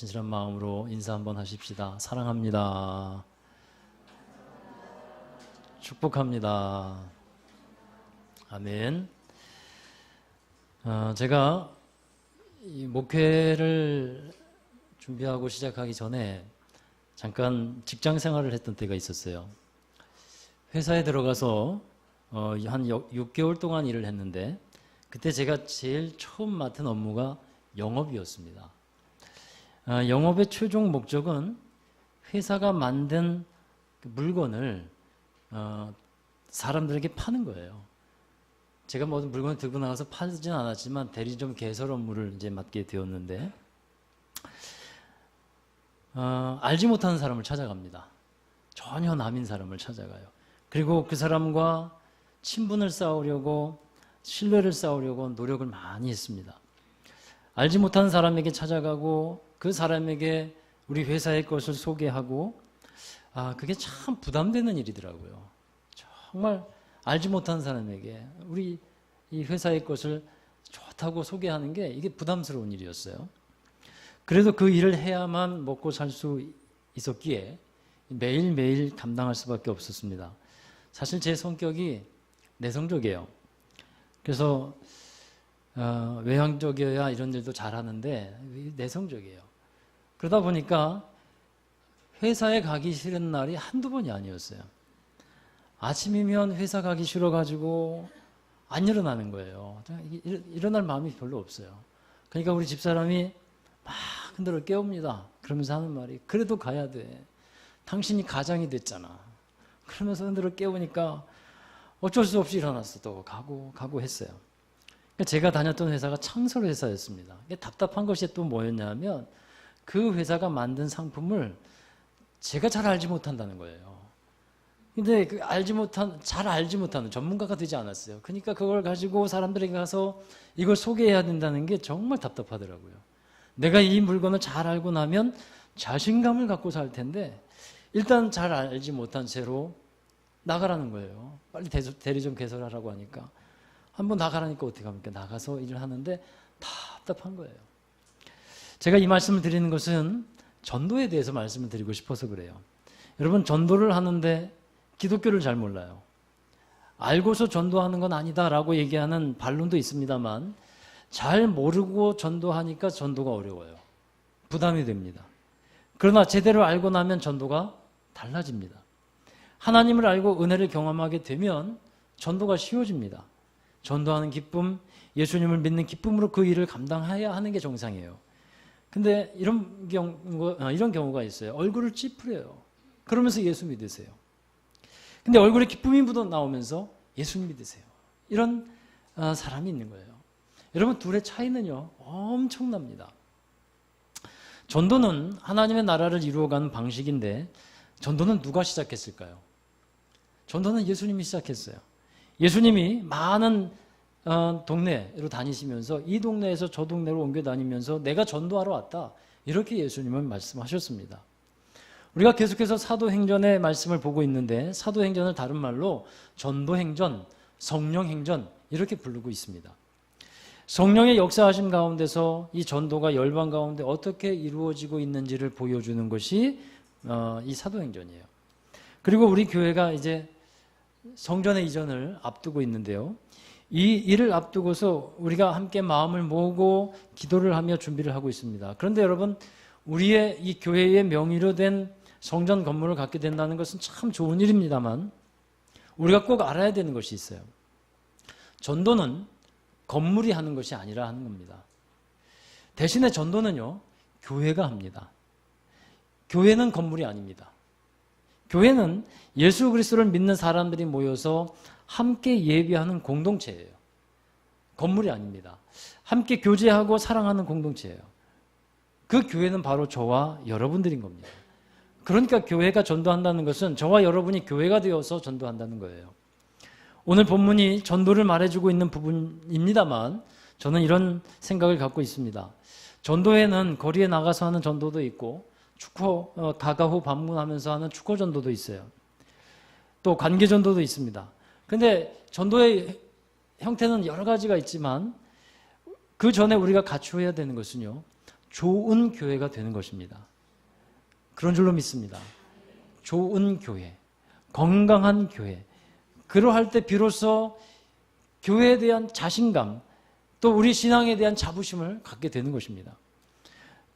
진실한 마음으로 인사 한번 하십시다. 사랑합니다. 축복합니다. 아멘. 제가 이 목회를 준비하고 시작하기 전에 잠깐 직장 생활을 했던 때가 있었어요. 회사에 들어가서 한 6개월 동안 일을 했는데 그때 제가 제일 처음 맡은 업무가 영업이었습니다. 영업의 최종 목적은 회사가 만든 물건을 사람들에게 파는 거예요. 제가 모든 물건을 들고 나가서 팔진 않았지만 대리점 개설 업무를 이제 맡게 되었는데 알지 못하는 사람을 찾아갑니다. 전혀 남인 사람을 찾아가요. 그리고 그 사람과 친분을 쌓으려고 신뢰를 쌓으려고 노력을 많이 했습니다. 알지 못하는 사람에게 찾아가고 그 사람에게 우리 회사의 것을 소개하고 그게 참 부담되는 일이더라고요. 정말 알지 못하는 사람에게 우리 이 회사의 것을 좋다고 소개하는 게 이게 부담스러운 일이었어요. 그래도 그 일을 해야만 먹고 살 수 있었기에 매일매일 감당할 수밖에 없었습니다. 사실 제 성격이 내성적이에요. 그래서 외향적이어야 이런 일도 잘하는데 내성적이에요. 그러다 보니까 회사에 가기 싫은 날이 한두 번이 아니었어요. 아침이면 회사 가기 싫어가지고 안 일어나는 거예요. 일어날 마음이 별로 없어요. 그러니까 우리 집사람이 막 흔들어 깨웁니다. 그러면서 하는 말이 그래도 가야 돼. 당신이 가장이 됐잖아. 그러면서 흔들어 깨우니까 어쩔 수 없이 일어났어. 또 가고 했어요. 그러니까 제가 다녔던 회사가 창설 회사였습니다. 답답한 것이 또 뭐였냐면 그 회사가 만든 상품을 제가 잘 알지 못한다는 거예요. 근데 잘 알지 못하는 전문가가 되지 않았어요. 그러니까 그걸 가지고 사람들에게 가서 이걸 소개해야 된다는 게 정말 답답하더라고요. 내가 이 물건을 잘 알고 나면 자신감을 갖고 살 텐데 일단 잘 알지 못한 채로 나가라는 거예요. 빨리 대리점 개설하라고 하니까 한번 나가라니까 어떻게 합니까? 나가서 일을 하는데 답답한 거예요. 제가 이 말씀을 드리는 것은 전도에 대해서 말씀을 드리고 싶어서 그래요. 여러분 전도를 하는데 기독교를 잘 몰라요. 알고서 전도하는 건 아니다라고 얘기하는 반론도 있습니다만 잘 모르고 전도하니까 전도가 어려워요. 부담이 됩니다. 그러나 제대로 알고 나면 전도가 달라집니다. 하나님을 알고 은혜를 경험하게 되면 전도가 쉬워집니다. 전도하는 기쁨, 예수님을 믿는 기쁨으로 그 일을 감당해야 하는 게 정상이에요. 근데 이런 경우가 있어요. 얼굴을 찌푸려요. 그러면서 예수 믿으세요. 근데 얼굴에 기쁨이 묻어 나오면서 예수님 믿으세요. 이런 사람이 있는 거예요. 여러분 둘의 차이는요 엄청납니다. 전도는 하나님의 나라를 이루어가는 방식인데 전도는 누가 시작했을까요? 전도는 예수님이 시작했어요. 예수님이 많은 동네로 다니시면서 이 동네에서 저 동네로 옮겨 다니면서 내가 전도하러 왔다. 이렇게 예수님은 말씀하셨습니다. 우리가 계속해서 사도행전의 말씀을 보고 있는데 사도행전을 다른 말로 전도행전, 성령행전 이렇게 부르고 있습니다. 성령의 역사하심 가운데서 이 전도가 열방 가운데 어떻게 이루어지고 있는지를 보여주는 것이 이 사도행전이에요. 그리고 우리 교회가 이제 성전의 이전을 앞두고 있는데요. 이 일을 앞두고서 우리가 함께 마음을 모으고 기도를 하며 준비를 하고 있습니다. 그런데 여러분 우리의 이 교회의 명의로 된 성전 건물을 갖게 된다는 것은 참 좋은 일입니다만 우리가 꼭 알아야 되는 것이 있어요. 전도는 건물이 하는 것이 아니라 하는 겁니다. 대신에 전도는요 교회가 합니다. 교회는 건물이 아닙니다. 교회는 예수 그리스도를 믿는 사람들이 모여서 함께 예배하는 공동체예요. 건물이 아닙니다. 함께 교제하고 사랑하는 공동체예요. 그 교회는 바로 저와 여러분들인 겁니다. 그러니까 교회가 전도한다는 것은 저와 여러분이 교회가 되어서 전도한다는 거예요. 오늘 본문이 전도를 말해주고 있는 부분입니다만 저는 이런 생각을 갖고 있습니다. 전도회는 거리에 나가서 하는 전도도 있고 다가 후 방문하면서 하는 축호 전도도 있어요. 또 관계 전도도 있습니다. 근데 전도의 형태는 여러 가지가 있지만 그 전에 우리가 갖추어야 되는 것은요 좋은 교회가 되는 것입니다. 그런 줄로 믿습니다. 좋은 교회, 건강한 교회. 그러할 때 비로소 교회에 대한 자신감, 또 우리 신앙에 대한 자부심을 갖게 되는 것입니다.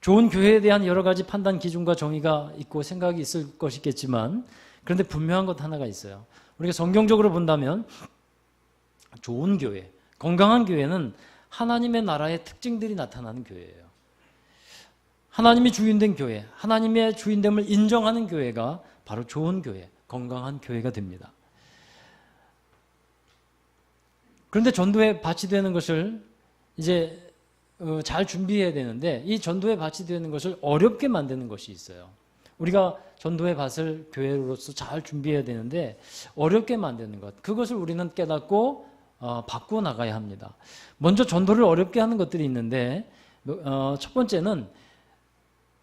좋은 교회에 대한 여러 가지 판단 기준과 정의가 있고 생각이 있을 것이겠지만, 그런데 분명한 것 하나가 있어요. 우리가 성경적으로 본다면 좋은 교회, 건강한 교회는 하나님의 나라의 특징들이 나타나는 교회예요. 하나님이 주인된 교회, 하나님의 주인됨을 인정하는 교회가 바로 좋은 교회, 건강한 교회가 됩니다. 그런데 전도에 밭이 되는 것을 이제 잘 준비해야 되는데, 이 전도에 밭이 되는 것을 어렵게 만드는 것이 있어요. 우리가 전도의 밭을 교회로서 잘 준비해야 되는데 어렵게 만드는 것, 그것을 우리는 깨닫고 바꾸어 나가야 합니다. 먼저 전도를 어렵게 하는 것들이 있는데, 첫 번째는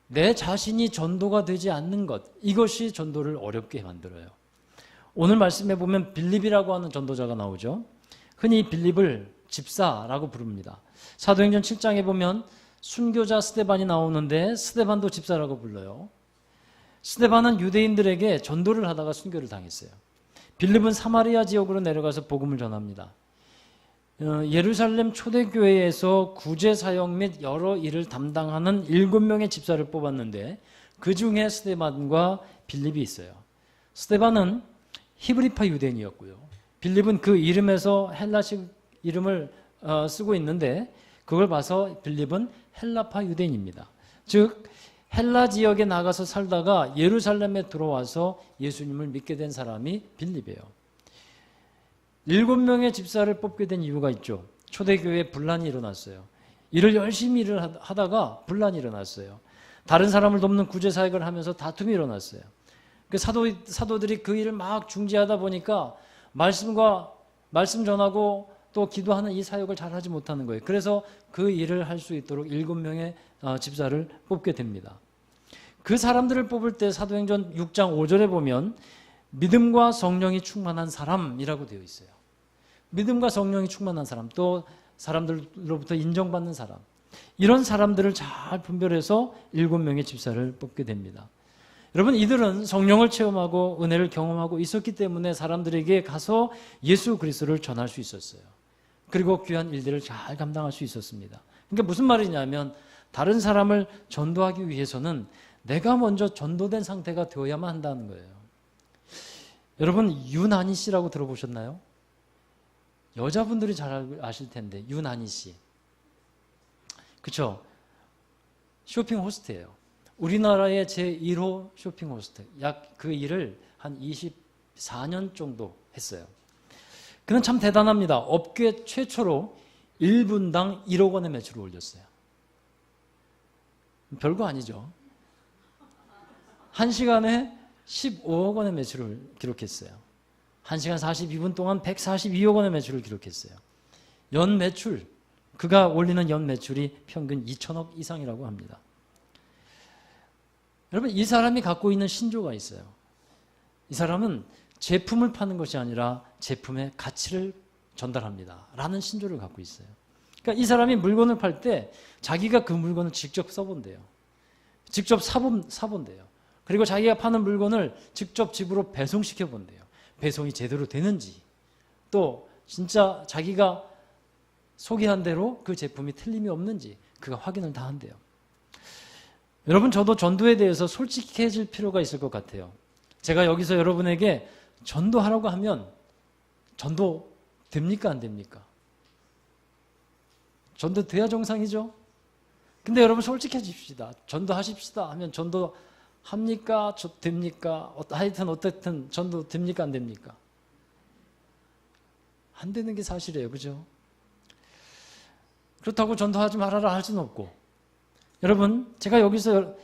내 자신이 전도가 되지 않는 것, 이것이 전도를 어렵게 만들어요. 오늘 말씀에 보면 빌립이라고 하는 전도자가 나오죠. 흔히 빌립을 집사라고 부릅니다. 사도행전 7장에 보면 순교자 스데반이 나오는데 스데반도 집사라고 불러요. 스데반은 유대인들에게 전도를 하다가 순교를 당했어요. 빌립은 사마리아 지역으로 내려가서 복음을 전합니다. 예루살렘 초대교회에서 구제 사역 및 여러 일을 담당하는 7명의 집사를 뽑았는데 그 중에 스데반과 빌립이 있어요. 스데반은 히브리파 유대인이었고요. 빌립은 그 이름에서 헬라식 이름을 쓰고 있는데 그걸 봐서 빌립은 헬라파 유대인입니다. 즉 헬라 지역에 나가서 살다가 예루살렘에 들어와서 예수님을 믿게 된 사람이 빌립이에요. 7명의 집사를 뽑게 된 이유가 있죠. 초대교회에 분란이 일어났어요. 일을 열심히 하다가 분란이 일어났어요. 다른 사람을 돕는 구제사역을 하면서 다툼이 일어났어요. 그 사도들이 그 일을 막 중지하다 보니까 말씀 전하고 또 기도하는 이 사역을 잘 하지 못하는 거예요. 그래서 그 일을 할 수 있도록 7명의 집사를 뽑게 됩니다. 그 사람들을 뽑을 때 사도행전 6장 5절에 보면 믿음과 성령이 충만한 사람이라고 되어 있어요. 믿음과 성령이 충만한 사람, 또 사람들로부터 인정받는 사람, 이런 사람들을 잘 분별해서 7명의 집사를 뽑게 됩니다. 여러분, 이들은 성령을 체험하고 은혜를 경험하고 있었기 때문에 사람들에게 가서 예수 그리스도를 전할 수 있었어요. 그리고 귀한 일들을 잘 감당할 수 있었습니다. 그러니까 무슨 말이냐면 다른 사람을 전도하기 위해서는 내가 먼저 전도된 상태가 되어야만 한다는 거예요. 여러분, 유난희 씨라고 들어보셨나요? 여자분들이 잘 아실 텐데, 유난희 씨. 그렇죠? 쇼핑 호스트예요. 우리나라의 제1호 쇼핑 호스트. 약 그 일을 한 24년 정도 했어요. 그는 참 대단합니다. 업계 최초로 1분당 1억 원의 매출을 올렸어요. 별거 아니죠. 1시간에 15억 원의 매출을 기록했어요. 1시간 42분 동안 142억 원의 매출을 기록했어요. 연 매출, 그가 올리는 연 매출이 평균 2천억 이상이라고 합니다. 여러분, 이 사람이 갖고 있는 신조가 있어요. 이 사람은 제품을 파는 것이 아니라 제품의 가치를 전달합니다 라는 신조를 갖고 있어요. 그러니까 이 사람이 물건을 팔 때 자기가 그 물건을 직접 써본대요. 직접 사본대요. 그리고 자기가 파는 물건을 직접 집으로 배송시켜 본대요. 배송이 제대로 되는지, 또 진짜 자기가 소개한 대로 그 제품이 틀림이 없는지 그가 확인을 다 한대요. 여러분, 저도 전도에 대해서 솔직해질 필요가 있을 것 같아요. 제가 여기서 여러분에게 전도하라고 하면 전도 됩니까, 안 됩니까? 전도 돼야 정상이죠? 근데 여러분, 솔직해집시다. 전도하십시다 하면 전도 합니까? 됩니까? 하여튼 어쨌든 전도 됩니까, 안 됩니까? 안 되는 게 사실이에요. 그죠? 그렇다고 전도하지 말아라 할 수는 없고. 여러분, 제가 여기서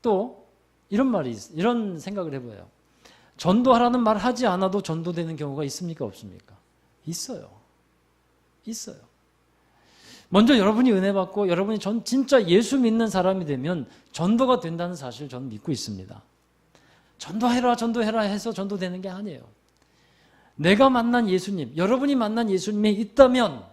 또 이런 생각을 해봐요. 전도하라는 말 하지 않아도 전도되는 경우가 있습니까, 없습니까? 있어요. 먼저 여러분이 은혜 받고 여러분이 진짜 예수 믿는 사람이 되면 전도가 된다는 사실을 저는 믿고 있습니다. 전도해라 해서 전도되는 게 아니에요. 내가 만난 예수님, 여러분이 만난 예수님이 있다면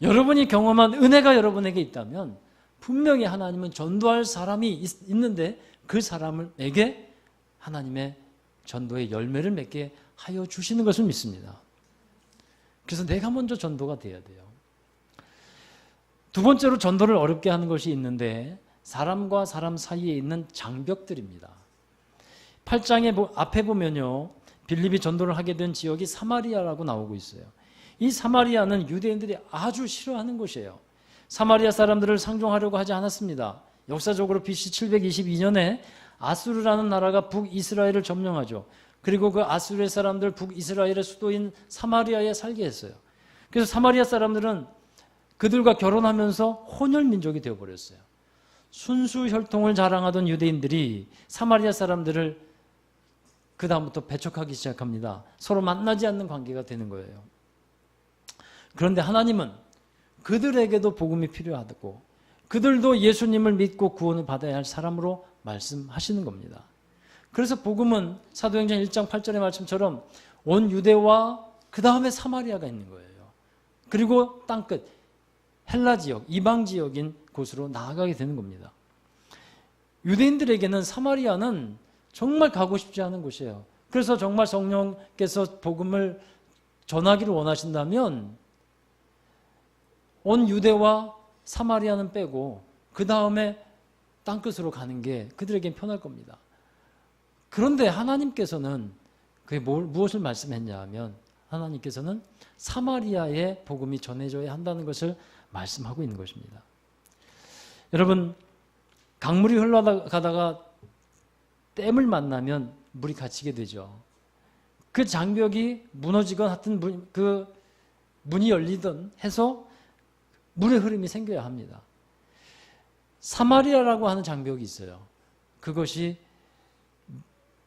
여러분이 경험한 은혜가 여러분에게 있다면 분명히 하나님은 전도할 사람이 있는데 그 사람에게 하나님의 전도의 열매를 맺게 하여 주시는 것을 믿습니다. 그래서 내가 먼저 전도가 돼야 돼요. 두 번째로 전도를 어렵게 하는 것이 있는데 사람과 사람 사이에 있는 장벽들입니다. 8장의 앞에 보면요, 빌립이 전도를 하게 된 지역이 사마리아라고 나오고 있어요. 이 사마리아는 유대인들이 아주 싫어하는 곳이에요. 사마리아 사람들을 상종하려고 하지 않았습니다. 역사적으로 BC 722년에 아수르라는 나라가 북이스라엘을 점령하죠. 그리고 그 아수르의 사람들 북이스라엘의 수도인 사마리아에 살게 했어요. 그래서 사마리아 사람들은 그들과 결혼하면서 혼혈민족이 되어버렸어요. 순수 혈통을 자랑하던 유대인들이 사마리아 사람들을 그 다음부터 배척하기 시작합니다. 서로 만나지 않는 관계가 되는 거예요. 그런데 하나님은 그들에게도 복음이 필요하고 그들도 예수님을 믿고 구원을 받아야 할 사람으로 말씀하시는 겁니다. 그래서 복음은 사도행전 1장 8절의 말씀처럼 온 유대와 그 다음에 사마리아가 있는 거예요. 그리고 땅끝 헬라 지역, 이방 지역인 곳으로 나아가게 되는 겁니다. 유대인들에게는 사마리아는 정말 가고 싶지 않은 곳이에요. 그래서 정말 성령께서 복음을 전하기를 원하신다면 온 유대와 사마리아는 빼고 그 다음에 땅끝으로 가는 게 그들에겐 편할 겁니다. 그런데 하나님께서는 그게 무엇을 말씀했냐 하면 하나님께서는 사마리아의 복음이 전해져야 한다는 것을 말씀하고 있는 것입니다. 여러분, 강물이 흘러가다가 댐을 만나면 물이 갇히게 되죠. 그 장벽이 무너지건 하여튼 그 문이 열리든 해서 물의 흐름이 생겨야 합니다. 사마리아라고 하는 장벽이 있어요. 그것이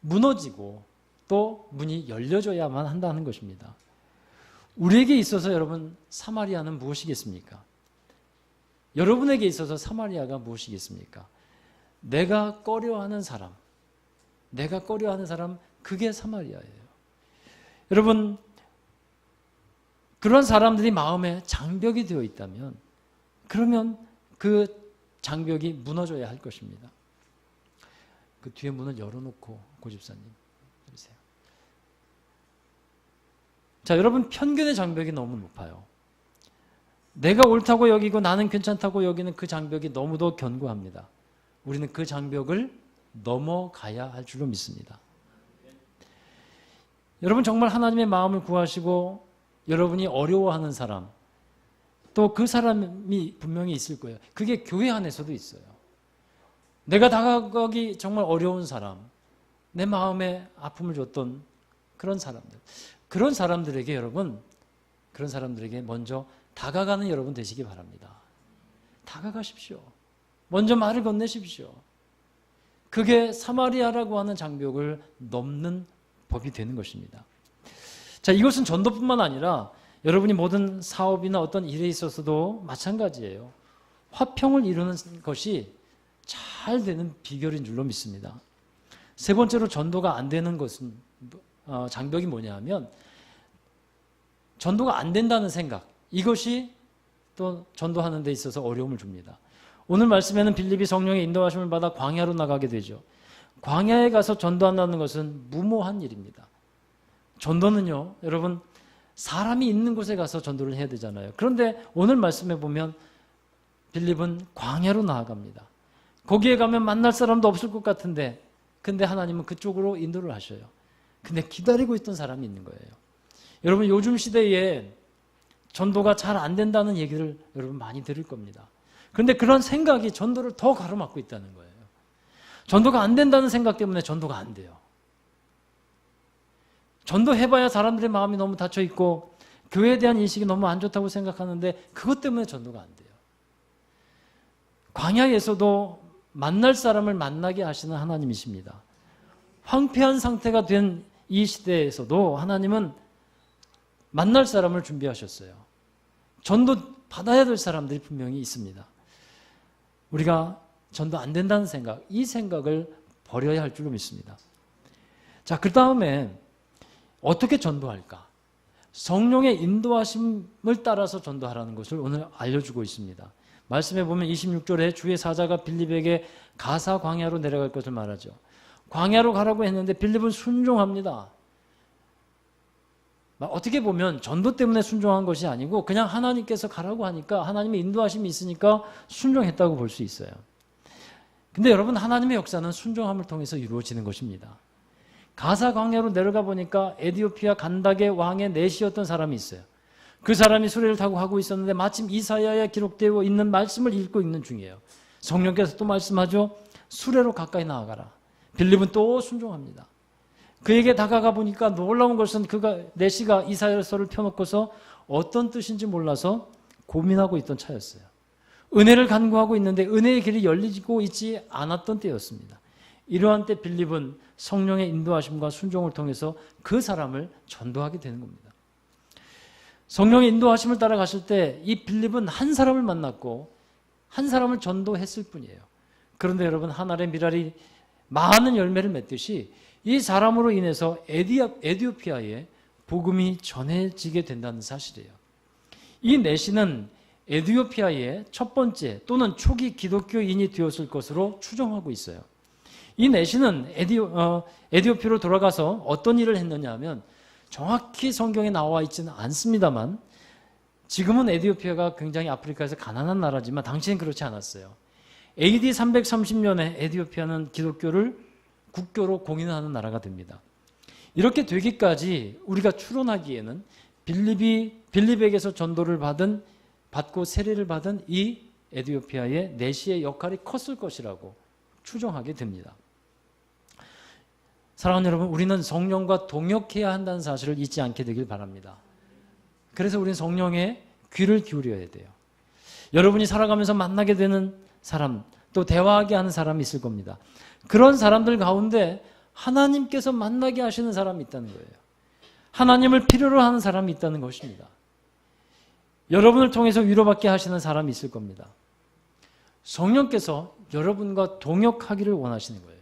무너지고 또 문이 열려져야만 한다는 것입니다. 우리에게 있어서 여러분, 사마리아는 무엇이겠습니까? 여러분에게 있어서 사마리아가 무엇이겠습니까? 내가 꺼려하는 사람, 그게 사마리아예요. 여러분, 그런 사람들이 마음에 장벽이 되어 있다면 그러면 그 장벽이 무너져야 할 것입니다. 그 뒤에 문을 열어놓고 고집사님 들으세요. 자, 여러분, 편견의 장벽이 너무 높아요. 내가 옳다고 여기고 나는 괜찮다고 여기는 그 장벽이 너무도 견고합니다. 우리는 그 장벽을 넘어가야 할 줄로 믿습니다. 여러분, 정말 하나님의 마음을 구하시고 여러분이 어려워하는 사람, 또 그 사람이 분명히 있을 거예요. 그게 교회 안에서도 있어요. 내가 다가가기 정말 어려운 사람, 내 마음에 아픔을 줬던 그런 사람들, 그런 사람들에게 먼저 다가가는 여러분 되시기 바랍니다. 다가가십시오. 먼저 말을 건네십시오. 그게 사마리아라고 하는 장벽을 넘는 법이 되는 것입니다. 자, 이것은 전도뿐만 아니라 여러분이 모든 사업이나 어떤 일에 있어서도 마찬가지예요. 화평을 이루는 것이 잘 되는 비결인 줄로 믿습니다. 세 번째로 전도가 안 되는 것은 장벽이 뭐냐 하면 전도가 안 된다는 생각, 이것이 또 전도하는 데 있어서 어려움을 줍니다. 오늘 말씀에는 빌립이 성령의 인도하심을 받아 광야로 나가게 되죠. 광야에 가서 전도한다는 것은 무모한 일입니다. 전도는요, 여러분, 사람이 있는 곳에 가서 전도를 해야 되잖아요. 그런데 오늘 말씀에 보면 빌립은 광야로 나아갑니다. 거기에 가면 만날 사람도 없을 것 같은데, 근데 하나님은 그쪽으로 인도를 하셔요. 근데 기다리고 있던 사람이 있는 거예요. 여러분, 요즘 시대에 전도가 잘 안 된다는 얘기를 여러분 많이 들을 겁니다. 그런데 그런 생각이 전도를 더 가로막고 있다는 거예요. 전도가 안 된다는 생각 때문에 전도가 안 돼요. 전도해봐야 사람들의 마음이 너무 닫혀있고 교회에 대한 인식이 너무 안 좋다고 생각하는데 그것 때문에 전도가 안 돼요. 광야에서도 만날 사람을 만나게 하시는 하나님이십니다. 황폐한 상태가 된 이 시대에서도 하나님은 만날 사람을 준비하셨어요. 전도 받아야 될 사람들이 분명히 있습니다. 우리가 전도 안 된다는 생각, 이 생각을 버려야 할 줄로 믿습니다. 자, 그 다음에 어떻게 전도할까? 성령의 인도하심을 따라서 전도하라는 것을 오늘 알려주고 있습니다. 말씀해 보면 26절에 주의 사자가 빌립에게 가사 광야로 내려갈 것을 말하죠. 광야로 가라고 했는데 빌립은 순종합니다. 어떻게 보면 전도 때문에 순종한 것이 아니고 그냥 하나님께서 가라고 하니까 하나님의 인도하심이 있으니까 순종했다고 볼 수 있어요. 근데 여러분, 하나님의 역사는 순종함을 통해서 이루어지는 것입니다. 가사 광야로 내려가 보니까 에디오피아 간닥의 왕의 내시였던 사람이 있어요. 그 사람이 수레를 타고 가고 있었는데 마침 이사야에 기록되어 있는 말씀을 읽고 있는 중이에요. 성령께서 또 말씀하죠. 수레로 가까이 나아가라. 빌립은 또 순종합니다. 그에게 다가가 보니까 놀라운 것은 내시가 이사야서를 펴놓고서 어떤 뜻인지 몰라서 고민하고 있던 차였어요. 은혜를 간구하고 있는데 은혜의 길이 열리고 있지 않았던 때였습니다. 이러한 때 빌립은 성령의 인도하심과 순종을 통해서 그 사람을 전도하게 되는 겁니다. 성령의 인도하심을 따라가실 때 이 빌립은 한 사람을 만났고 한 사람을 전도했을 뿐이에요. 그런데 여러분, 하늘의 미랄이 많은 열매를 맺듯이 이 사람으로 인해서 에디오피아에 복음이 전해지게 된다는 사실이에요. 이 내시는 에디오피아의 첫 번째 또는 초기 기독교인이 되었을 것으로 추정하고 있어요. 이 내시는 에디오피아로 돌아가서 어떤 일을 했느냐 하면 정확히 성경에 나와 있지는 않습니다만 지금은 에디오피아가 굉장히 아프리카에서 가난한 나라지만 당시엔 그렇지 않았어요. AD 330년에 에디오피아는 기독교를 국교로 공인하는 나라가 됩니다. 이렇게 되기까지 우리가 추론하기에는 빌립에게서 전도를 받고 세례를 받은 이 에디오피아의 내시의 역할이 컸을 것이라고 추정하게 됩니다. 사랑하는 여러분, 우리는 성령과 동역해야 한다는 사실을 잊지 않게 되길 바랍니다. 그래서 우리는 성령의 귀를 기울여야 돼요. 여러분이 살아가면서 만나게 되는 사람, 또 대화하게 하는 사람이 있을 겁니다. 그런 사람들 가운데 하나님께서 만나게 하시는 사람이 있다는 거예요. 하나님을 필요로 하는 사람이 있다는 것입니다. 여러분을 통해서 위로받게 하시는 사람이 있을 겁니다. 성령께서 여러분과 동역하기를 원하시는 거예요.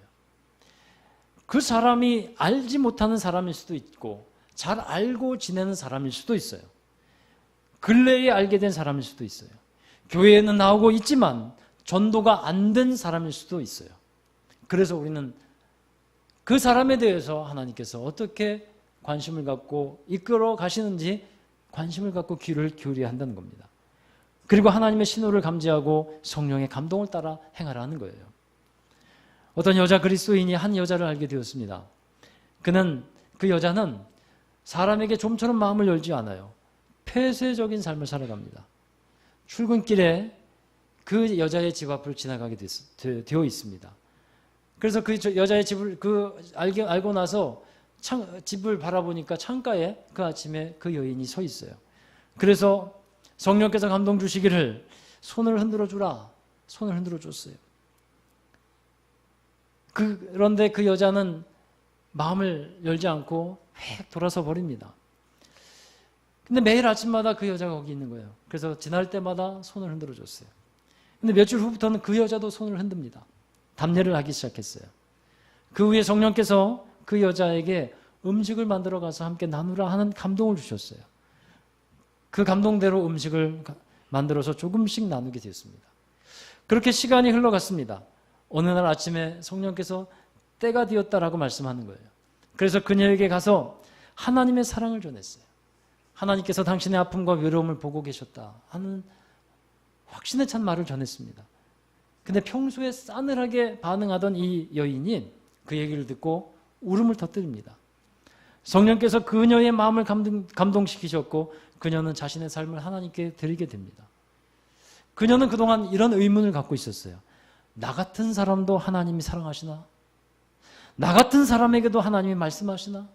그 사람이 알지 못하는 사람일 수도 있고 잘 알고 지내는 사람일 수도 있어요. 근래에 알게 된 사람일 수도 있어요. 교회에는 나오고 있지만 전도가 안 된 사람일 수도 있어요. 그래서 우리는 그 사람에 대해서 하나님께서 어떻게 관심을 갖고 이끌어 가시는지 관심을 갖고 귀를 기울여야 한다는 겁니다. 그리고 하나님의 신호를 감지하고 성령의 감동을 따라 행하라는 거예요. 어떤 여자 그리스도인이 한 여자를 알게 되었습니다. 그 여자는 사람에게 좀처럼 마음을 열지 않아요. 폐쇄적인 삶을 살아갑니다. 출근길에 그 여자의 집 앞을 지나가게 되어 있습니다. 그래서 그 여자의 집을 알고 나서 집을 바라보니까 창가에 그 아침에 그 여인이 서 있어요. 그래서 성령께서 감동 주시기를 손을 흔들어 주라. 손을 흔들어 줬어요. 그런데 그 여자는 마음을 열지 않고 획 돌아서 버립니다. 근데 매일 아침마다 그 여자가 거기 있는 거예요. 그래서 지날 때마다 손을 흔들어 줬어요. 근데 며칠 후부터는 그 여자도 손을 흔듭니다. 담례를 하기 시작했어요. 그 후에 성령께서 그 여자에게 음식을 만들어 가서 함께 나누라 하는 감동을 주셨어요. 그 감동대로 음식을 만들어서 조금씩 나누게 되었습니다. 그렇게 시간이 흘러갔습니다. 어느 날 아침에 성령께서 때가 되었다라고 말씀하는 거예요. 그래서 그녀에게 가서 하나님의 사랑을 전했어요. 하나님께서 당신의 아픔과 외로움을 보고 계셨다 하는 확신에 찬 말을 전했습니다. 근데 평소에 싸늘하게 반응하던 이 여인이 그 얘기를 듣고 울음을 터뜨립니다. 성령께서 그녀의 마음을 감동시키셨고 그녀는 자신의 삶을 하나님께 드리게 됩니다. 그녀는 그동안 이런 의문을 갖고 있었어요. 나 같은 사람도 하나님이 사랑하시나? 나 같은 사람에게도 하나님이 말씀하시나?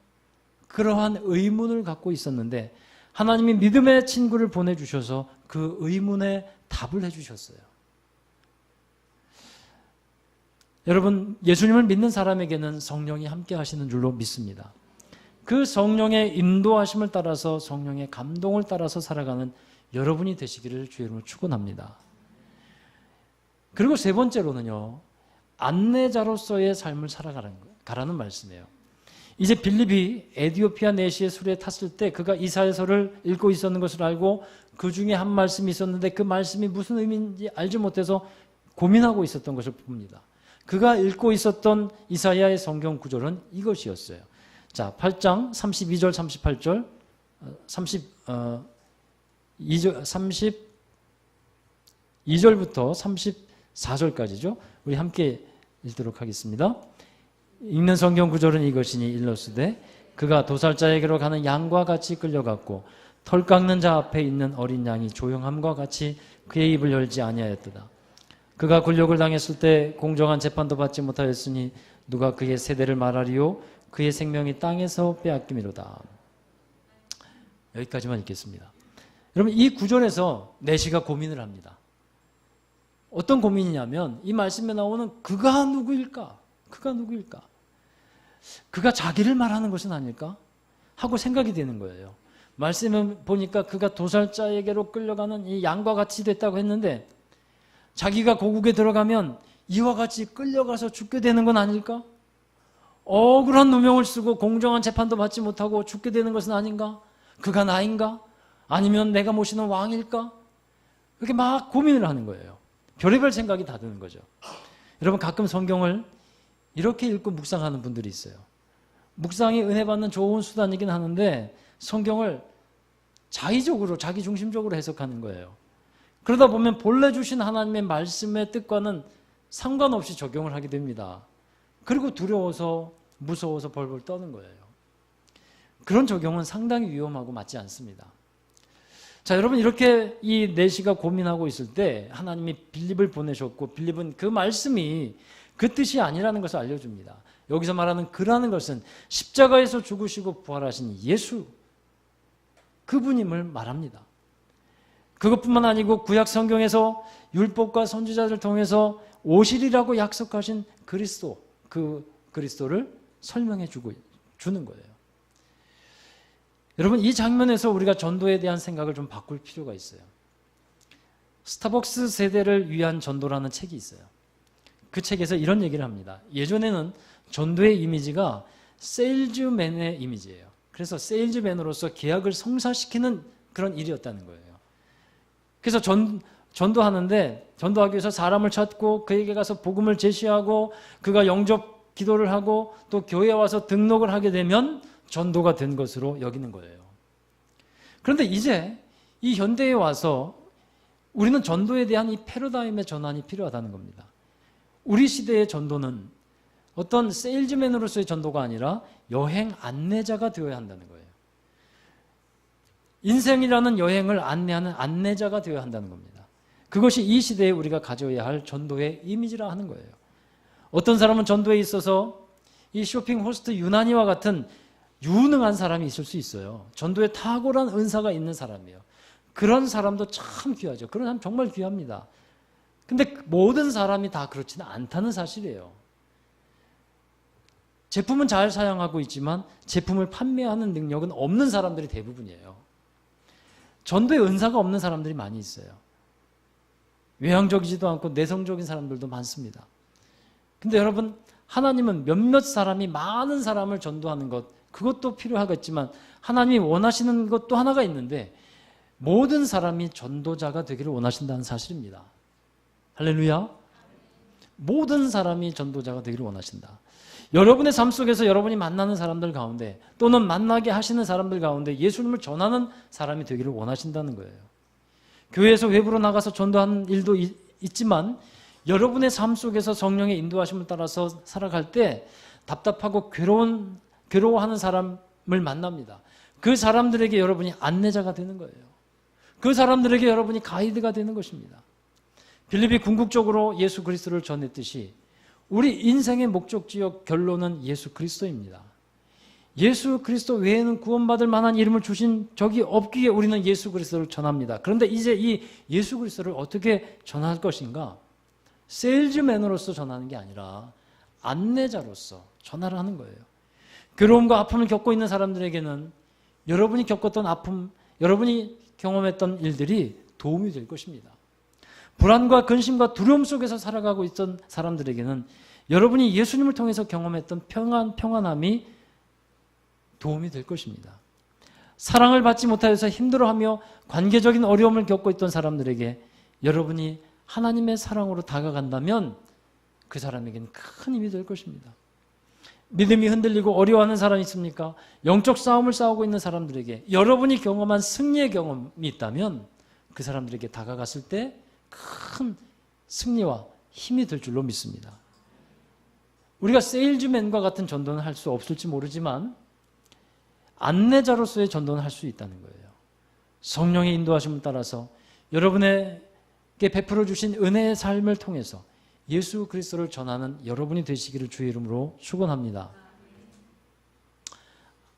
그러한 의문을 갖고 있었는데 하나님이 믿음의 친구를 보내주셔서 그 의문에 답을 해주셨어요. 여러분, 예수님을 믿는 사람에게는 성령이 함께 하시는 줄로 믿습니다. 그 성령의 인도하심을 따라서 성령의 감동을 따라서 살아가는 여러분이 되시기를 주의 이름으로 축원합니다. 그리고 세 번째로는요, 안내자로서의 삶을 살아가라는 말씀이에요. 이제 빌립이 에디오피아 내시의 수레에 탔을 때 그가 이사야서를 읽고 있었는 것을 알고 그 중에 한 말씀이 있었는데 그 말씀이 무슨 의미인지 알지 못해서 고민하고 있었던 것을 봅니다. 그가 읽고 있었던 이사야의 성경 구절은 이것이었어요. 자, 8장 32절 38절 32절부터 34절까지죠. 우리 함께 읽도록 하겠습니다. 읽는 성경 구절은 이것이니 일러스되 그가 도살자에게로 가는 양과 같이 끌려갔고 털 깎는 자 앞에 있는 어린 양이 조용함과 같이 그의 입을 열지 아니하였도다. 그가 굴욕을 당했을 때 공정한 재판도 받지 못하였으니 누가 그의 세대를 말하리요 그의 생명이 땅에서 빼앗김이로다. 여기까지만 읽겠습니다. 여러분 이 구절에서 내시가 고민을 합니다. 어떤 고민이냐면 이 말씀에 나오는 그가 누구일까? 그가 누구일까? 그가 자기를 말하는 것은 아닐까? 하고 생각이 되는 거예요. 말씀을 보니까 그가 도살자에게로 끌려가는 이 양과 같이 됐다고 했는데 자기가 고국에 들어가면 이와 같이 끌려가서 죽게 되는 건 아닐까? 억울한 누명을 쓰고 공정한 재판도 받지 못하고 죽게 되는 것은 아닌가? 그가 나인가? 아니면 내가 모시는 왕일까? 그렇게 막 고민을 하는 거예요. 별의별 생각이 다 드는 거죠. 여러분 가끔 성경을 이렇게 읽고 묵상하는 분들이 있어요. 묵상이 은혜 받는 좋은 수단이긴 하는데 성경을 자의적으로 자기중심적으로 해석하는 거예요. 그러다 보면 본래 주신 하나님의 말씀의 뜻과는 상관없이 적용을 하게 됩니다. 그리고 두려워서 무서워서 벌벌 떠는 거예요. 그런 적용은 상당히 위험하고 맞지 않습니다. 자, 여러분 이렇게 이 내시가 고민하고 있을 때 하나님이 빌립을 보내셨고 빌립은 그 말씀이 그 뜻이 아니라는 것을 알려줍니다. 여기서 말하는 그라는 것은 십자가에서 죽으시고 부활하신 예수 그분임을 말합니다. 그것뿐만 아니고 구약 성경에서 율법과 선지자를 통해서 오시리라고 약속하신 그리스도, 그 그리스도를 설명해 주는 거예요. 여러분 이 장면에서 우리가 전도에 대한 생각을 좀 바꿀 필요가 있어요. 스타벅스 세대를 위한 전도라는 책이 있어요. 그 책에서 이런 얘기를 합니다. 예전에는 전도의 이미지가 세일즈맨의 이미지예요. 그래서 세일즈맨으로서 계약을 성사시키는 그런 일이었다는 거예요. 그래서 전도하는데 전도하기 위해서 사람을 찾고 그에게 가서 복음을 제시하고 그가 영접 기도를 하고 또 교회에 와서 등록을 하게 되면 전도가 된 것으로 여기는 거예요. 그런데 이제 이 현대에 와서 우리는 전도에 대한 이 패러다임의 전환이 필요하다는 겁니다. 우리 시대의 전도는 어떤 세일즈맨으로서의 전도가 아니라 여행 안내자가 되어야 한다는 거예요. 인생이라는 여행을 안내하는 안내자가 되어야 한다는 겁니다. 그것이 이 시대에 우리가 가져야 할 전도의 이미지라 하는 거예요. 어떤 사람은 전도에 있어서 이 쇼핑 호스트 유난히와 같은 유능한 사람이 있을 수 있어요. 전도에 탁월한 은사가 있는 사람이에요. 그런 사람도 참 귀하죠. 그런 사람 정말 귀합니다. 근데 모든 사람이 다 그렇지는 않다는 사실이에요. 제품은 잘 사용하고 있지만 제품을 판매하는 능력은 없는 사람들이 대부분이에요. 전도에 은사가 없는 사람들이 많이 있어요. 외향적이지도 않고 내성적인 사람들도 많습니다. 근데 여러분 하나님은 몇몇 사람이 많은 사람을 전도하는 것 그것도 필요하겠지만 하나님이 원하시는 것도 하나가 있는데 모든 사람이 전도자가 되기를 원하신다는 사실입니다. 할렐루야. 모든 사람이 전도자가 되기를 원하신다. 여러분의 삶 속에서 여러분이 만나는 사람들 가운데 또는 만나게 하시는 사람들 가운데 예수님을 전하는 사람이 되기를 원하신다는 거예요. 교회에서 외부로 나가서 전도하는 일도 있지만 여러분의 삶 속에서 성령의 인도하심을 따라서 살아갈 때 답답하고 괴로워하는 사람을 만납니다. 그 사람들에게 여러분이 안내자가 되는 거예요. 그 사람들에게 여러분이 가이드가 되는 것입니다. 빌립이 궁극적으로 예수 그리스도를 전했듯이 우리 인생의 목적지역 결론은 예수 그리스도입니다. 예수 그리스도 외에는 구원받을 만한 이름을 주신 적이 없기에 우리는 예수 그리스도를 전합니다. 그런데 이제 이 예수 그리스도를 어떻게 전할 것인가? 세일즈맨으로서 전하는 게 아니라 안내자로서 전하를 하는 거예요. 괴로움과 아픔을 겪고 있는 사람들에게는 여러분이 겪었던 아픔, 여러분이 경험했던 일들이 도움이 될 것입니다. 불안과 근심과 두려움 속에서 살아가고 있던 사람들에게는 여러분이 예수님을 통해서 경험했던 평안함이 도움이 될 것입니다. 사랑을 받지 못하여서 힘들어하며 관계적인 어려움을 겪고 있던 사람들에게 여러분이 하나님의 사랑으로 다가간다면 그 사람에게는 큰 힘이 될 것입니다. 믿음이 흔들리고 어려워하는 사람이 있습니까? 영적 싸움을 싸우고 있는 사람들에게 여러분이 경험한 승리의 경험이 있다면 그 사람들에게 다가갔을 때 큰 승리와 힘이 될 줄로 믿습니다. 우리가 세일즈맨과 같은 전도는 할 수 없을지 모르지만 안내자로서의 전도는 할 수 있다는 거예요. 성령의 인도하심을 따라서 여러분에게 베풀어 주신 은혜의 삶을 통해서 예수 그리스도를 전하는 여러분이 되시기를 주의 이름으로 축원합니다.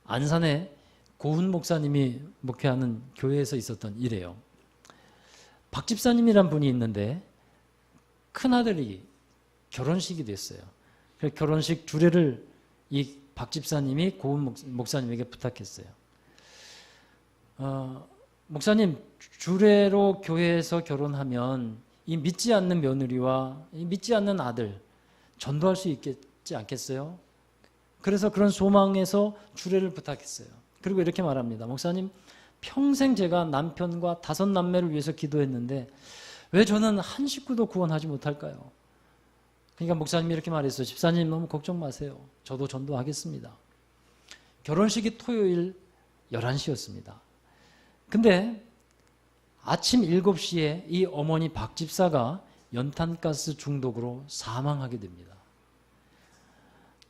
안산에 고훈 목사님이 목회하는 교회에서 있었던 일이에요. 박 집사님이란 분이 있는데 큰아들이 결혼식이 됐어요. 그래서 결혼식 주례를 이 박 집사님이 고훈 목사님에게 부탁했어요. 목사님, 주례로 교회에서 결혼하면 이 믿지 않는 며느리와 이 믿지 않는 아들 전도할 수 있겠지 않겠어요? 그래서 그런 소망에서 주례를 부탁했어요. 그리고 이렇게 말합니다. 목사님, 평생 제가 남편과 5 남매를 위해서 기도했는데 왜 저는 한 식구도 구원하지 못할까요? 그러니까 목사님이 이렇게 말했어요. 집사님 너무 걱정 마세요. 저도 전도하겠습니다. 결혼식이 토요일 11시였습니다. 근데 아침 7시에 이 어머니 박 집사가 연탄가스 중독으로 사망하게 됩니다.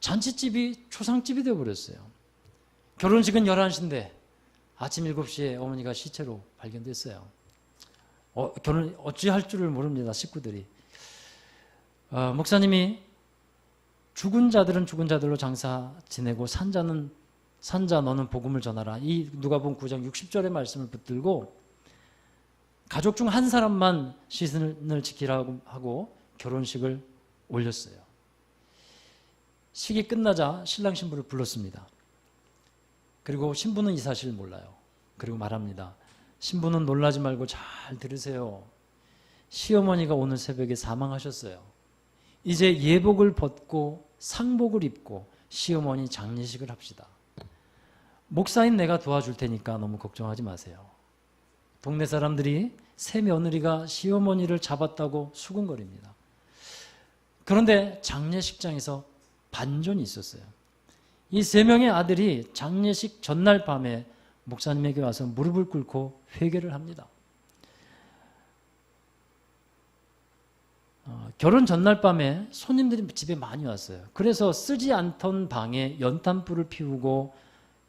잔치집이 초상집이 되어버렸어요. 결혼식은 11시인데 아침 7시에 어머니가 시체로 발견됐어요. 결혼 어찌할 줄을 모릅니다. 식구들이. 목사님이 죽은 자들은 죽은 자들로 장사 지내고 산자 너는 복음을 전하라. 이 누가복음 9장 60절의 말씀을 붙들고 가족 중 한 사람만 시선을 지키라고 하고 결혼식을 올렸어요. 식이 끝나자 신랑 신부를 불렀습니다. 그리고 신부는 이 사실을 몰라요. 그리고 말합니다. 신부는 놀라지 말고 잘 들으세요. 시어머니가 오늘 새벽에 사망하셨어요. 이제 예복을 벗고 상복을 입고 시어머니 장례식을 합시다. 목사인 내가 도와줄 테니까 너무 걱정하지 마세요. 동네 사람들이 새 며느리가 시어머니를 잡았다고 수군거립니다. 그런데 장례식장에서 반전이 있었어요. 이 3명의 아들이 장례식 전날 밤에 목사님에게 와서 무릎을 꿇고 회개를 합니다. 결혼 전날 밤에 손님들이 집에 많이 왔어요. 그래서 쓰지 않던 방에 연탄불을 피우고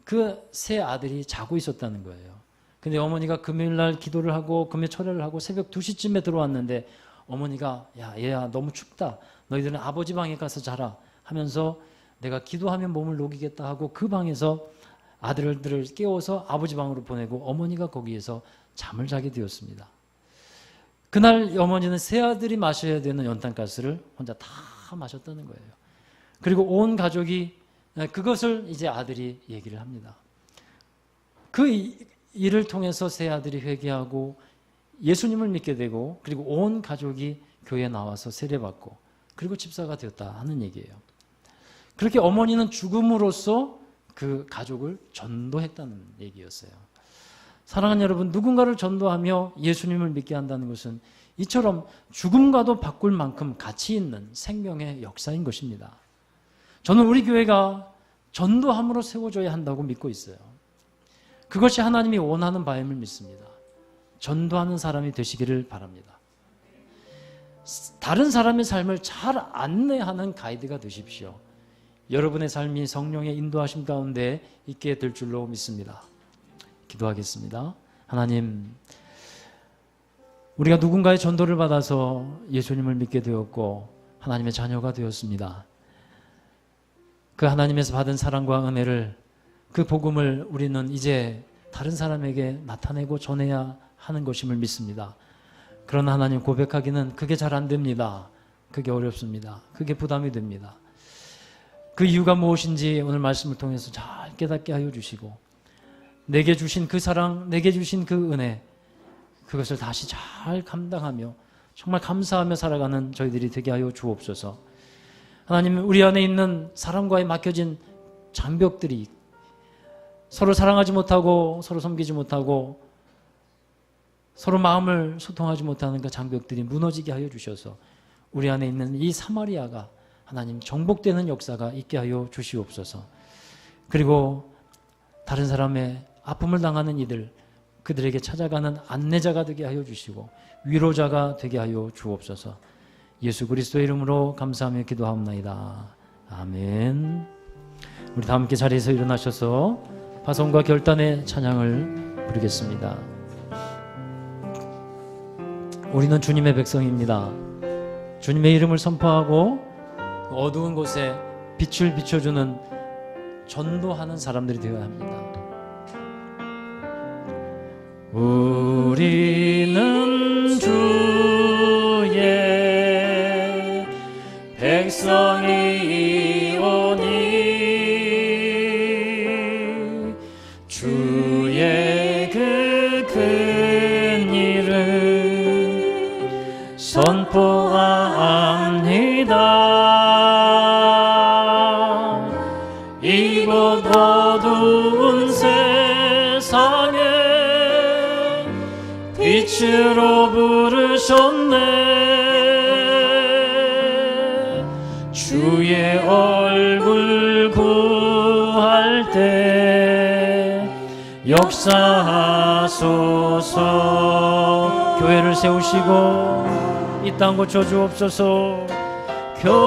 그 세 아들이 자고 있었다는 거예요. 근데 어머니가 금요일날 기도를 하고 금요 철회를 하고 새벽 2시쯤에 들어왔는데 어머니가 야 얘야 너무 춥다. 너희들은 아버지 방에 가서 자라 하면서 내가 기도하면 몸을 녹이겠다 하고 그 방에서 아들들을 깨워서 아버지 방으로 보내고 어머니가 거기에서 잠을 자게 되었습니다. 그날 어머니는 세 아들이 마셔야 되는 연탄가스를 혼자 다 마셨다는 거예요. 그리고 온 가족이 그것을 이제 아들이 얘기를 합니다. 그 일을 통해서 세 아들이 회개하고 예수님을 믿게 되고 그리고 온 가족이 교회에 나와서 세례받고 그리고 집사가 되었다 하는 얘기예요. 그렇게 어머니는 죽음으로써 그 가족을 전도했다는 얘기였어요. 사랑하는 여러분, 누군가를 전도하며 예수님을 믿게 한다는 것은 이처럼 죽음과도 바꿀 만큼 가치 있는 생명의 역사인 것입니다. 저는 우리 교회가 전도함으로 세워져야 한다고 믿고 있어요. 그것이 하나님이 원하는 바임을 믿습니다. 전도하는 사람이 되시기를 바랍니다. 다른 사람의 삶을 잘 안내하는 가이드가 되십시오. 여러분의 삶이 성령의 인도하심 가운데 있게 될 줄로 믿습니다. 기도하겠습니다. 하나님, 우리가 누군가의 전도를 받아서 예수님을 믿게 되었고 하나님의 자녀가 되었습니다. 그 하나님에서 받은 사랑과 은혜를, 그 복음을 우리는 이제 다른 사람에게 나타내고 전해야 하는 것임을 믿습니다. 그러나 하나님, 고백하기는 그게 잘 안 됩니다. 그게 어렵습니다. 그게 부담이 됩니다. 그 이유가 무엇인지 오늘 말씀을 통해서 잘 깨닫게 하여 주시고 내게 주신 그 사랑, 내게 주신 그 은혜, 그것을 다시 잘 감당하며 정말 감사하며 살아가는 저희들이 되게 하여 주옵소서. 하나님, 우리 안에 있는 사랑과에 막혀진 장벽들이 서로 사랑하지 못하고 서로 섬기지 못하고 서로 마음을 소통하지 못하는 그 장벽들이 무너지게 하여 주셔서 우리 안에 있는 이 사마리아가 하나님 정복되는 역사가 있게 하여 주시옵소서. 그리고 다른 사람의 아픔을 당하는 이들, 그들에게 찾아가는 안내자가 되게 하여 주시고 위로자가 되게 하여 주옵소서. 예수 그리스도의 이름으로 감사하며 기도하옵나이다. 아멘. 우리 다 함께 자리에서 일어나셔서 파송과 결단의 찬양을 부르겠습니다. 우리는 주님의 백성입니다. 주님의 이름을 선포하고 어두운 곳에 빛을 비춰주는 전도하는 사람들이 되어야 합니다. 우리는 주의 백성이오니 주의 그 큰 일을 선포합니다. 이곳 어두운 세상에 빛으로 부르셨네. 주의 얼굴 구할 때 역사하소서. 교회를 세우시고 이 땅 고쳐 주옵소서. 교회를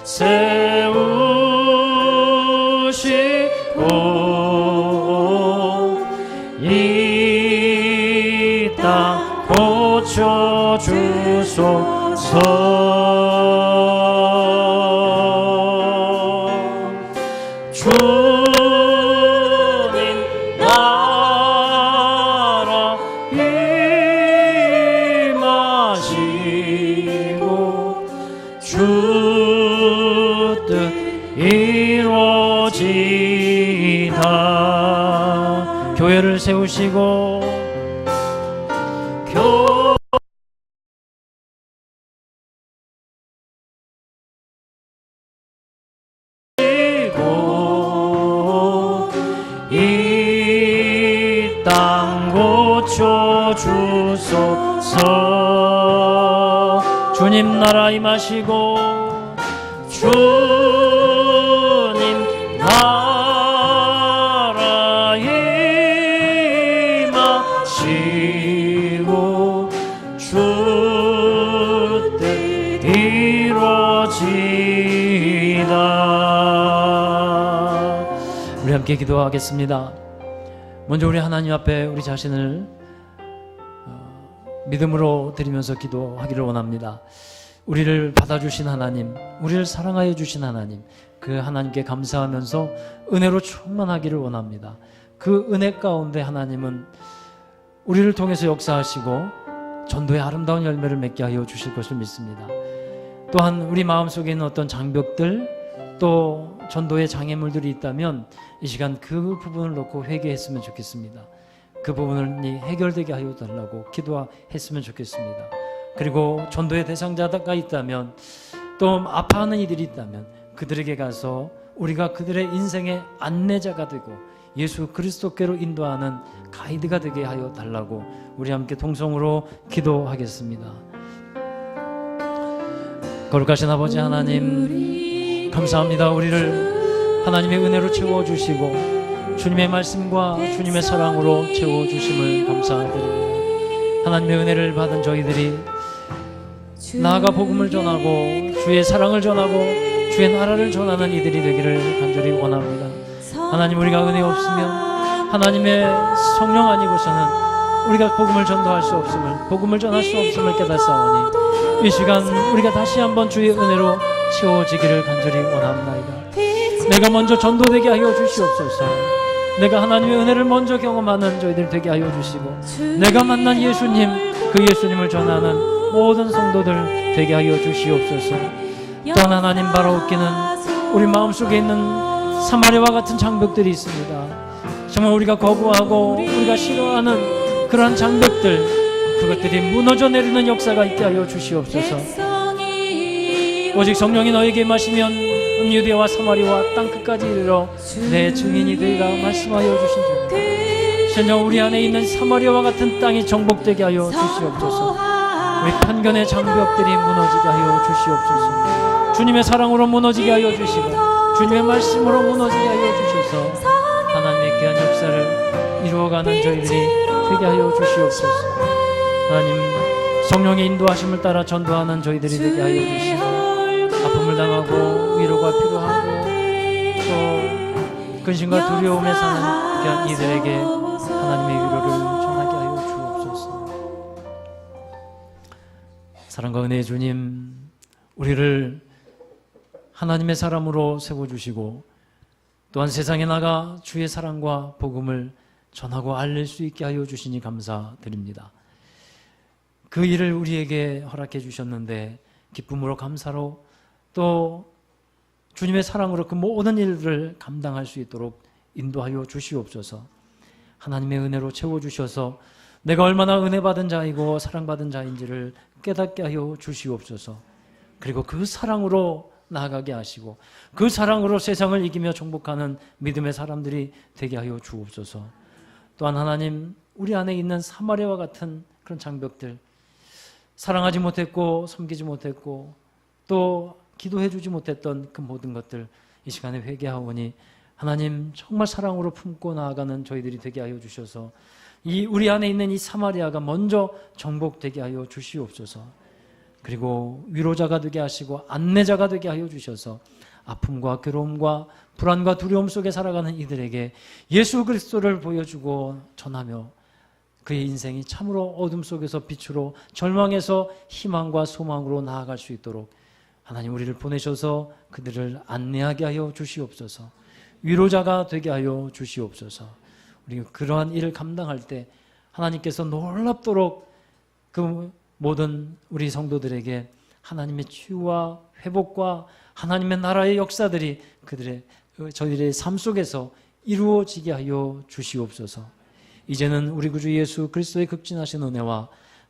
세우시고 이 땅 고쳐 주소서. 주님 나라 임하시고 주 뜻 이루어지다. 교회를 세우시고 이 땅 고쳐 주소서. 주님 나라 임하시고 주님 나라 임하시고 주 뜻 이루어지다. 우리 함께 기도하겠습니다. 먼저 우리 하나님 앞에 우리 자신을 믿음으로 드리면서 기도하기를 원합니다. 우리를 받아주신 하나님, 우리를 사랑하여 주신 하나님, 그 하나님께 감사하면서 은혜로 충만하기를 원합니다. 그 은혜 가운데 하나님은 우리를 통해서 역사하시고 전도의 아름다운 열매를 맺게 하여 주실 것을 믿습니다. 또한 우리 마음속에 있는 어떤 장벽들, 또 전도의 장애물들이 있다면 이 시간 그 부분을 놓고 회개했으면 좋겠습니다. 그 부분이 해결되게 하여 달라고 기도했으면 좋겠습니다. 그리고 전도의 대상자가 있다면, 또 아파하는 이들이 있다면 그들에게 가서 우리가 그들의 인생의 안내자가 되고 예수 그리스도께로 인도하는 가이드가 되게 하여 달라고 우리 함께 동성으로 기도하겠습니다. 거룩하신 아버지 하나님, 감사합니다. 우리를 하나님의 은혜로 채워주시고 주님의 말씀과 주님의 사랑으로 채워주심을 감사드립니다. 하나님의 은혜를 받은 저희들이 나아가 복음을 전하고 주의 사랑을 전하고 주의 나라를 전하는 이들이 되기를 간절히 원합니다. 하나님, 우리가 은혜 없으면 하나님의 성령 아니고서는 우리가 복음을 전도할 수 없음을, 복음을 전할 수 없음을 깨닫사오니 이 시간 우리가 다시 한번 주의 은혜로 채워지기를 간절히 원합니다. 내가 먼저 전도되게 하여 주시옵소서. 내가 하나님의 은혜를 먼저 경험하는 저희들 되게 하여 주시고, 내가 만난 예수님, 그 예수님을 전하는 모든 성도들 되게 하여 주시옵소서. 또한 하나님, 바로 웃기는 우리 마음속에 있는 사마리아와 같은 장벽들이 있습니다. 정말 우리가 거부하고 우리가 싫어하는 그러한 장벽들, 그것들이 무너져 내리는 역사가 있게 하여 주시옵소서. 오직 성령이 너에게 임하시면 유대와 사마리아와 땅 끝까지 이르러 내 증인이 되리라 말씀하여 주신 줄 신령 우리 안에 있는 사마리아와 같은 땅이 정복되게 하여 주시옵소서. 우리 편견의 장벽들이 무너지게 하여 주시옵소서. 주님의 사랑으로 무너지게 하여 주시고 주님의 말씀으로 무너지게 하여 주셔서 하나님의 귀한 역사를 이루어가는 저희들이 되게 하여 주시옵소서. 하나님 성령의 인도하심을 따라 전도하는 저희들이 되게 하여 주시고 아픔을 당하고 위로가 필요하고 또 근심과 두려움에 사는 귀한 이들에게 하나님의 위로를 전하게 하여 주옵소서. 사랑과 은혜의 주님, 우리를 하나님의 사람으로 세워주시고 또한 세상에 나가 주의 사랑과 복음을 전하고 알릴 수 있게 하여 주시니 감사드립니다. 그 일을 우리에게 허락해 주셨는데 기쁨으로 감사로 또 주님의 사랑으로 그 모든 일을 감당할 수 있도록 인도하여 주시옵소서. 하나님의 은혜로 채워주셔서 내가 얼마나 은혜받은 자이고 사랑받은 자인지를 깨닫게 하여 주시옵소서. 그리고 그 사랑으로 나아가게 하시고 그 사랑으로 세상을 이기며 정복하는 믿음의 사람들이 되게 하여 주옵소서. 또한 하나님, 우리 안에 있는 사마리아와 같은 그런 장벽들, 사랑하지 못했고 섬기지 못했고 또 기도해 주지 못했던 그 모든 것들 이 시간에 회개하오니 하나님 정말 사랑으로 품고 나아가는 저희들이 되게 하여 주셔서 이 우리 안에 있는 이 사마리아가 먼저 정복되게 하여 주시옵소서. 그리고 위로자가 되게 하시고 안내자가 되게 하여 주셔서 아픔과 괴로움과 불안과 두려움 속에 살아가는 이들에게 예수 그리스도를 보여주고 전하며 그의 인생이 참으로 어둠 속에서 빛으로 절망에서 희망과 소망으로 나아갈 수 있도록 하나님 우리를 보내셔서 그들을 안내하게 하여 주시옵소서. 위로자가 되게 하여 주시옵소서. 우리 그러한 일을 감당할 때 하나님께서 놀랍도록 그 모든 우리 성도들에게 하나님의 치유와 회복과 하나님의 나라의 역사들이 저희들의 삶 속에서 이루어지게 하여 주시옵소서. 이제는 우리 구주 예수 그리스도의 극진하신 은혜와